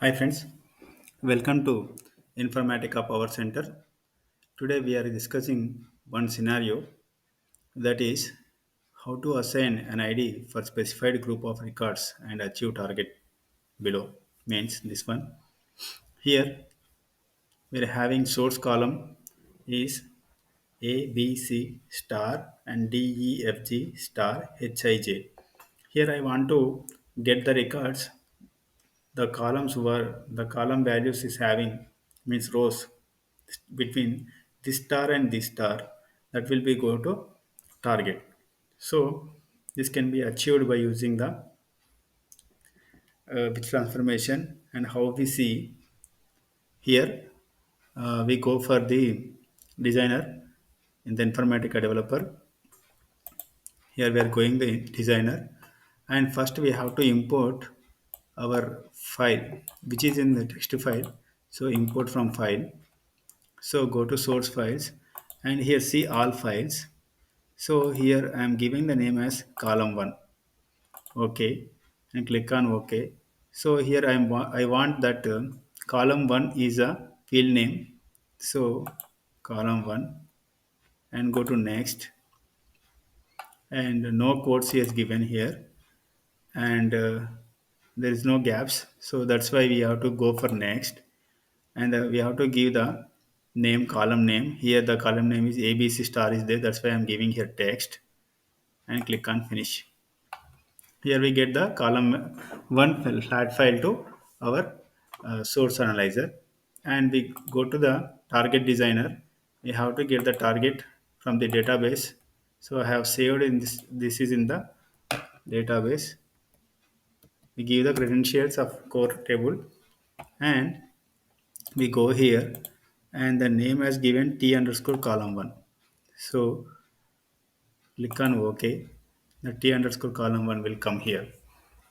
Hi friends, welcome to Informatica Power Center. Today we are discussing one scenario, that is how to assign an ID for specified group of records and achieve target below. Means this one. Here we are having source column is A, B, C star and D, E, F, G star H, I, J. Here I want to get the records the columns were the column values is having means rows between this star and this star, that will be go to target. So this can be achieved by using the bit transformation. And how we see here, we go for the designer in the Informatica developer. Here we are going the designer, and first we have to import our file which is in the text file. So import from file. So go to source files and here see all files. So here I am giving the name as column 1. Okay, and click on OK. So here I want that column 1 is a field name. So column 1 and go to next, and no quotes is given here, and there is no gaps, so that's why we have to go for next. And we have to give the name, column name. Here the column name is ABC star is there, that's why I'm giving here text, and click on finish. Here we get the column one flat file to our source analyzer. And we go to the target designer. We have to get the target from the database. So I have saved in this is in the database. We give the credentials of core table, and we go here, and the name has given t underscore column 1. So click on OK. The t underscore column 1 will come here.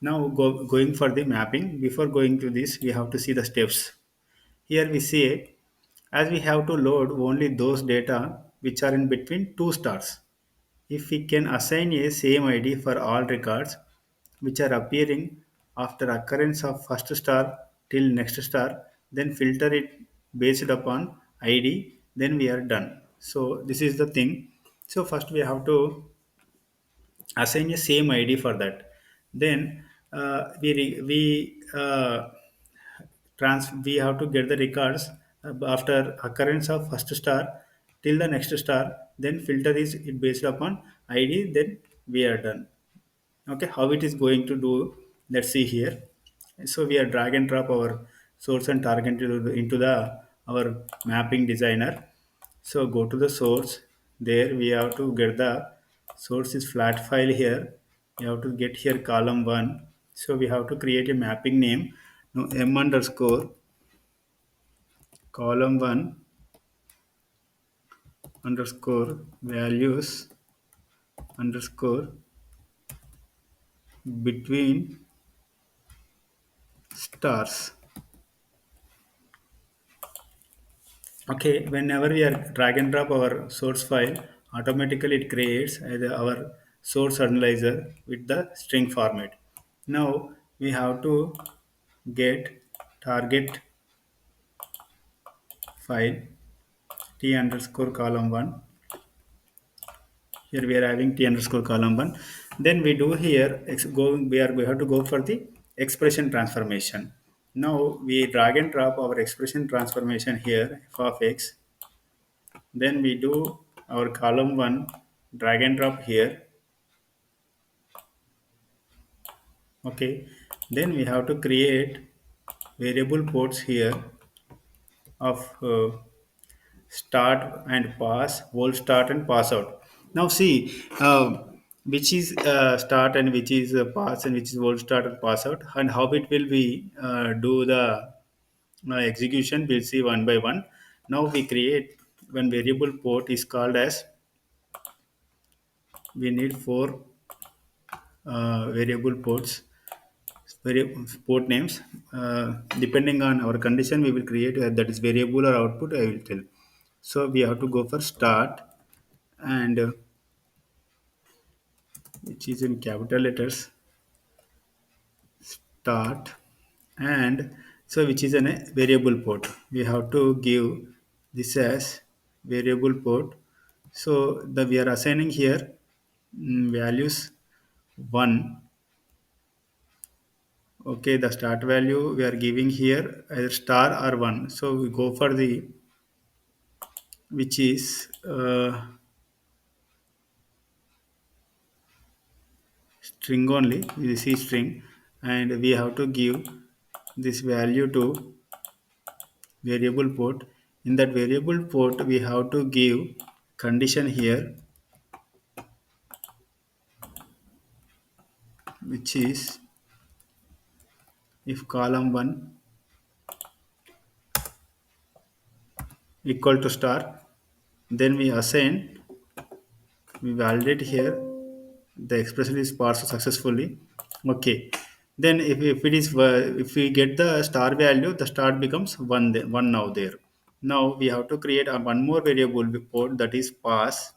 Now going for the mapping. Before going to this, we have to see the steps. Here we see, as we have to load only those data which are in between two stars. If we can assign a same ID for all records which are appearing after occurrence of first star till next star, then filter it based upon ID, then we are done. So this is the thing. So first we have to assign a same ID for that. Then we have to get the records after occurrence of first star till the next star. Then filter is it based upon ID. Then we are done. Okay, how it is going to do, let's see here. So we are drag and drop our source and target into the our mapping designer. So go to the source. There we have to get the source is flat file. Here we have to get here column 1. So we have to create a mapping name. Now m underscore column 1 underscore values underscore between stars. Okay, whenever we are drag and drop our source file, automatically it creates our source analyzer with the string format. Now we have to get target file t underscore column 1. Here we are having t underscore column 1. Then we do here we have to go for the expression transformation. Now we drag and drop our expression transformation here f of x. Then we do our column 1 drag and drop here. Okay, then we have to create variable ports here of start and pass, whole start and pass out. Now see which is start and which is pass and which is whole start and pass out, and how it will be do the execution. We'll see one by one. Now we create one variable port is called as, we need four variable ports, port names. Depending on our condition, we will create that is variable or output. I will tell. So we have to go for start, and which is in capital letters, start, and So which is a variable port. We have to give this as variable port. So the we are assigning here values 1. Okay, the start value we are giving here either star or 1. So we go for the which is string only. We see string, and we have to give this value to variable port. In that variable port we have to give condition here, which is if column 1 equal to star, then we assign, we validate here the expression is parsed successfully. Okay, then if it is if we get the star value, the star becomes 1 there, 1 now there. Now we have to create a one more variable port, that is pass,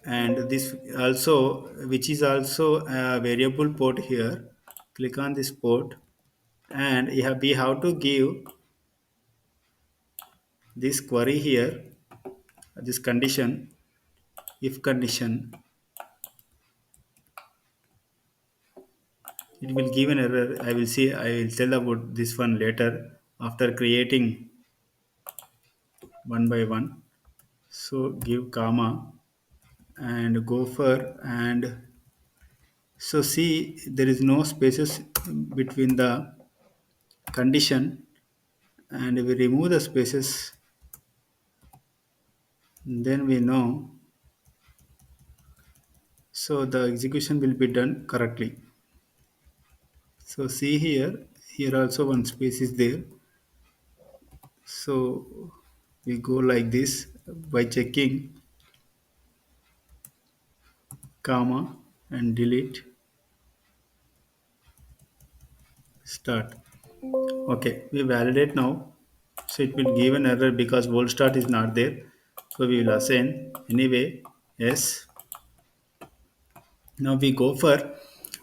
and this also, which is also a variable port here. Click on this port, and we have to give this query here, this condition, if condition. It will give an error. I will see, I will tell about this one later after creating one by one. So give comma and go for, and so see there is no spaces between the condition, and we remove the spaces, then we know, so the execution will be done correctly. So see here, here also one space is there. So we go like this by checking comma and delete start. Okay, we validate now. So it will give an error because bold start is not there. So we will assign anyway. Yes. Now we go for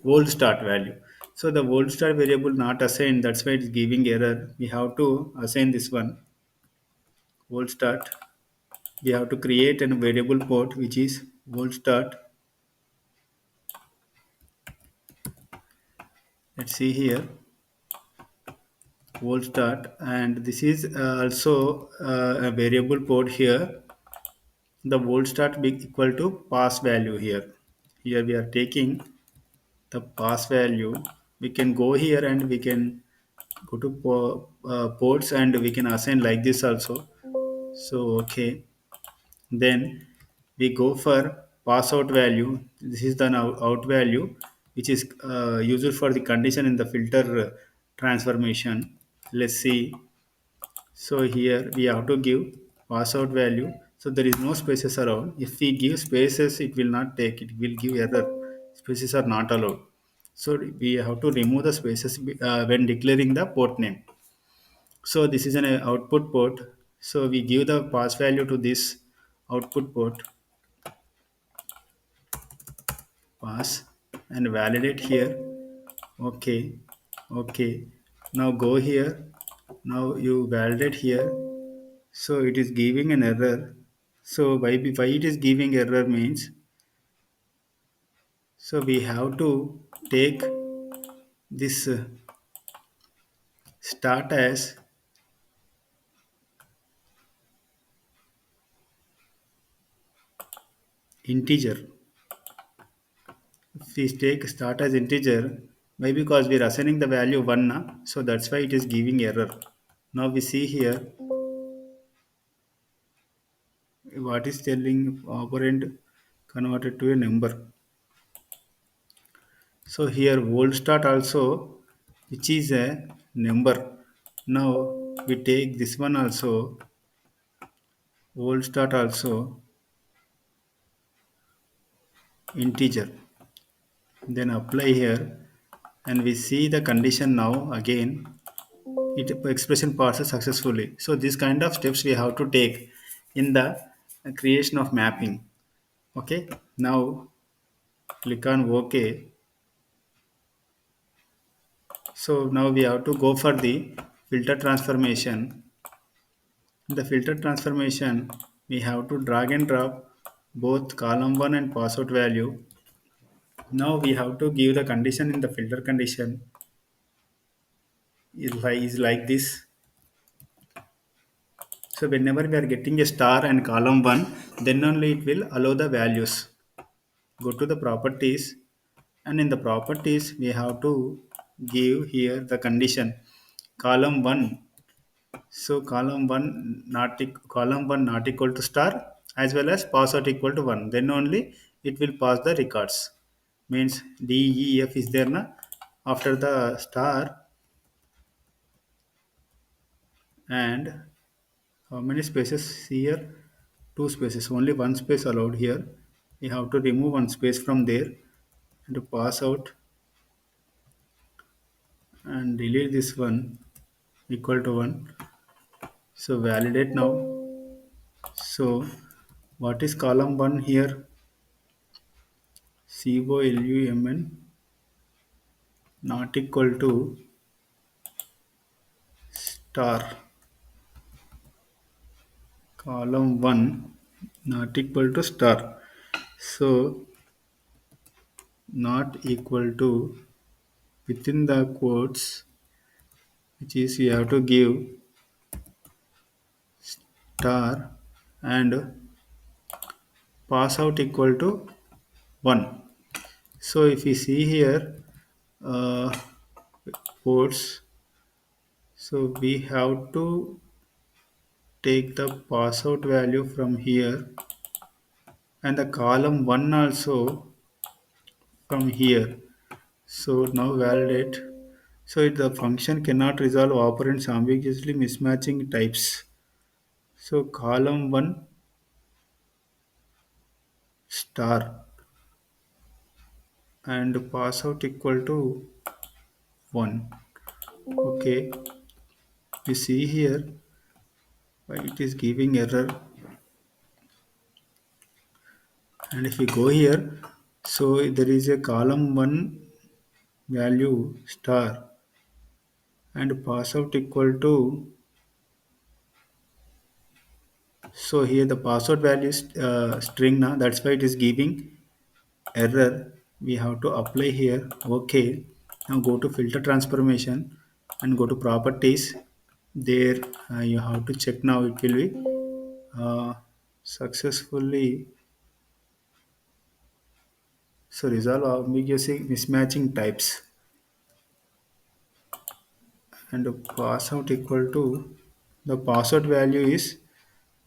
bold start value. So the bold start variable not assigned. That's why it's giving error. We have to assign this one bold start. We have to create a variable port which is bold start. Let's see here bold start, and this is also a variable port here. The bold start be equal to pass value here. Here we are taking the pass value. We can go here and we can go to ports, and we can assign like this also. So okay, then we go for pass out value. This is the now out value which is used for the condition in the filter transformation. Let's see. So here we have to give pass out value. So there is no spaces around. If we give spaces, it will not take. It will give error. Spaces are not allowed. So we have to remove the spaces when declaring the port name. So this is an output port. So we give the pass value to this output port pass and validate here. Okay, okay. Now go here. Now you validate here. So it is giving an error. So why it is giving error means, so we have to take this start as integer. If we take start as integer, why? Because we are assigning the value 1 na? So that's why it is giving error. Now we see here what is telling operand converted to a number. So here old start also, which is a number. Now we take this one also, old start also integer. Then apply here, and we see the condition now again. It expression passes successfully. So this kind of steps we have to take in the creation of mapping. Okay. Now click on OK. So now we have to go for the filter transformation. In the filter transformation, we have to drag and drop both column 1 and password value. Now we have to give the condition in the filter condition is like this. So whenever we are getting a star and column 1, then only it will allow the values. Go to the properties, and in the properties we have to give here the condition column 1. So column 1 not equal to star, as well as password equal to 1, then only it will pass the records. Means D, E, F is there na. After the star, and how many spaces here? Two spaces, only one space allowed here. We have to remove one space from there and to pass out and delete this one equal to 1. So validate now. So what is column 1 here? COLUMN not equal to star. Column 1 not equal to star. So not equal to, within the quotes, which is you have to give star and pass out equal to 1. So if you see here, uh, quotes, so we have to take the pass out value from here, and the column 1 also from here. So now validate. So the function cannot resolve operands ambiguously mismatching types. So column 1 star and pass out equal to 1. Okay, you see here why it is giving error. And if we go here, so there is a column 1 value star and pass out equal to, so here the password value is string now, that's why it is giving error. We have to apply here. Okay, now go to filter transformation and go to properties. There you have to check now, it will be successfully, so resolve ambiguous mismatching types and pass out equal to, the password value is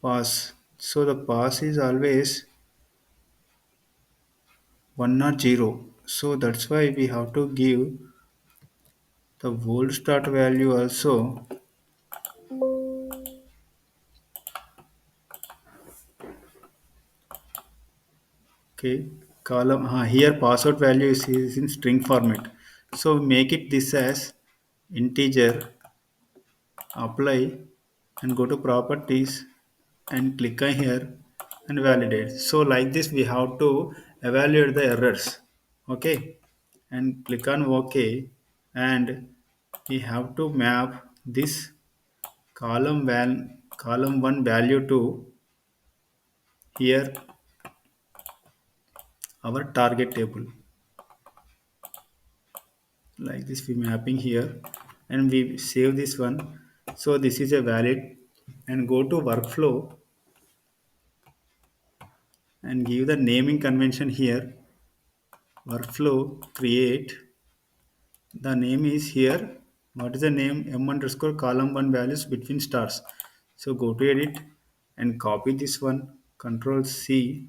pass. So the pass is always 1 or 0. So that's why we have to give the whole start value also. Okay, column here password value is in string format. So make it this as integer, apply, and go to properties and click on here and validate. So like this we have to evaluate the errors. Okay, and click on OK, and we have to map this column 1 value to here our target table. Like this we mapping here, and we save this one. So this is a valid, and go to workflow and give the naming convention here. Workflow create, the name is here. What is the name? M underscore column 1 values between stars. So go to edit and copy this one, control C,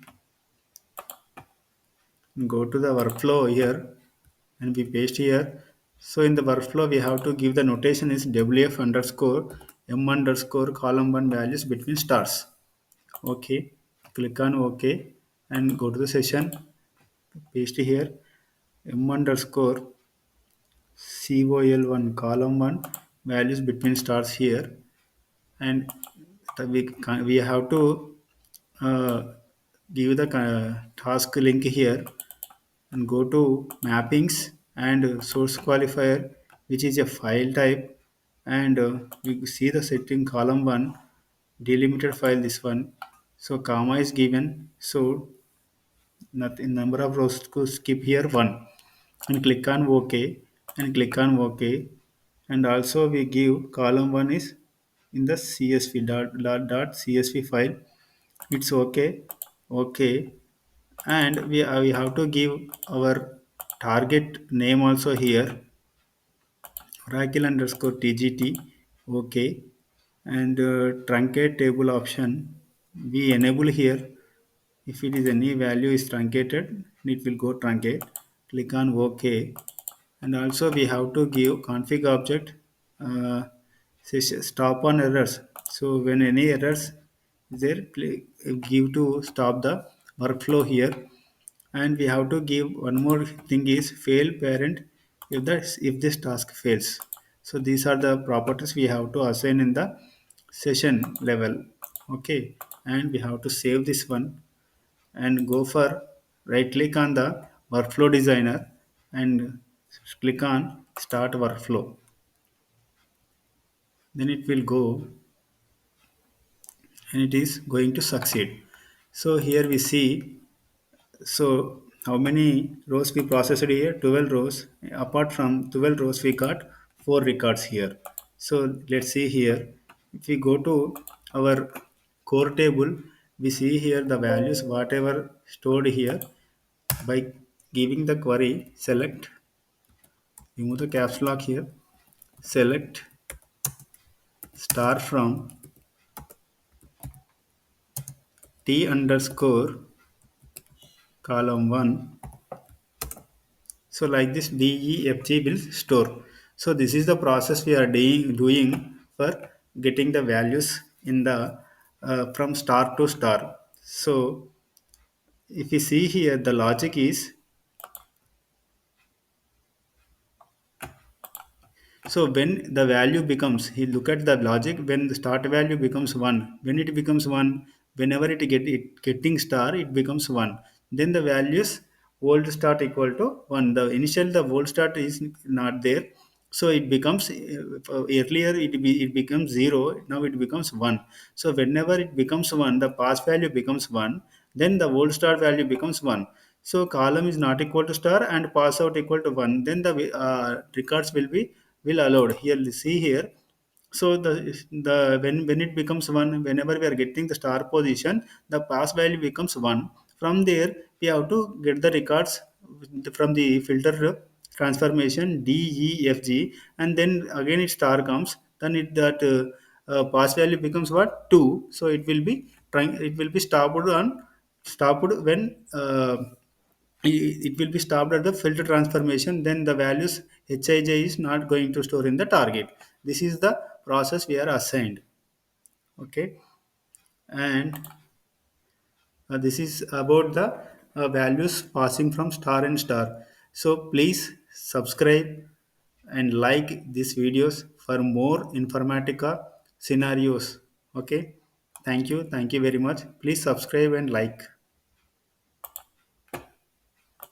and go to the workflow here and we paste here. So in the workflow we have to give the notation is WF underscore M underscore column 1 values between stars. Okay, click on OK and go to the session, paste here M underscore COL1 column 1 values between stars here, and we have to uh, give the task link here and go to mappings and source qualifier. which is a file type, and we see the setting column 1 delimited file, this one. So comma is given, so nothing, number of rows to skip here 1, and click on ok, and click on ok. And also we give column 1 is in the csv dot csv file. It's okay, okay. And we have to give our target name also here, oracle underscore tgt. Okay. And truncate table option we enable here. If it is any value is truncated, it will go truncate. Click on ok. And also we have to give config object stop on errors. So when any errors is there, give to stop the workflow here. And we have to give one more thing is fail parent if this task fails. So these are the properties we have to assign in the session level. Okay. And we have to save this one and go for right click on the workflow designer and click on start workflow. Then it will go and it is going to succeed. So here we see, so how many rows we processed here? 12 rows. Apart from 12 rows we got 4 records here. So let's see here. If we go to our core table, we see here the values whatever stored here. By giving the query select, remove the caps lock here, select star from t underscore column 1. So like this DEFG will store. So this is the process we are doing for getting the values in the from star to star. So if you see here, the logic is, so when the value becomes, he look at the logic, when the start value becomes 1, when it becomes 1, whenever it getting star, it becomes 1. Then the values old start equal to 1. The initial the old start is not there. So it becomes earlier it becomes 0, now it becomes 1. So whenever it becomes 1, the pass value becomes 1, then the old start value becomes 1. So column is not equal to star and pass out equal to 1. Then the records will allowed. Here see here. So the when it becomes 1, whenever we are getting the star position, the pass value becomes 1. From there we have to get the records from the filter transformation DEFG, and then again it star comes, then it that pass value becomes what, 2. So it will be trying, it will be stopped when it will be stopped at the filter transformation. Then the values hij is not going to store in the target. This is the process we are assigned. Okay. And this is about the values passing from star and star. So please subscribe and like these videos for more informatica scenarios. Okay. Thank you very much. Please subscribe and like.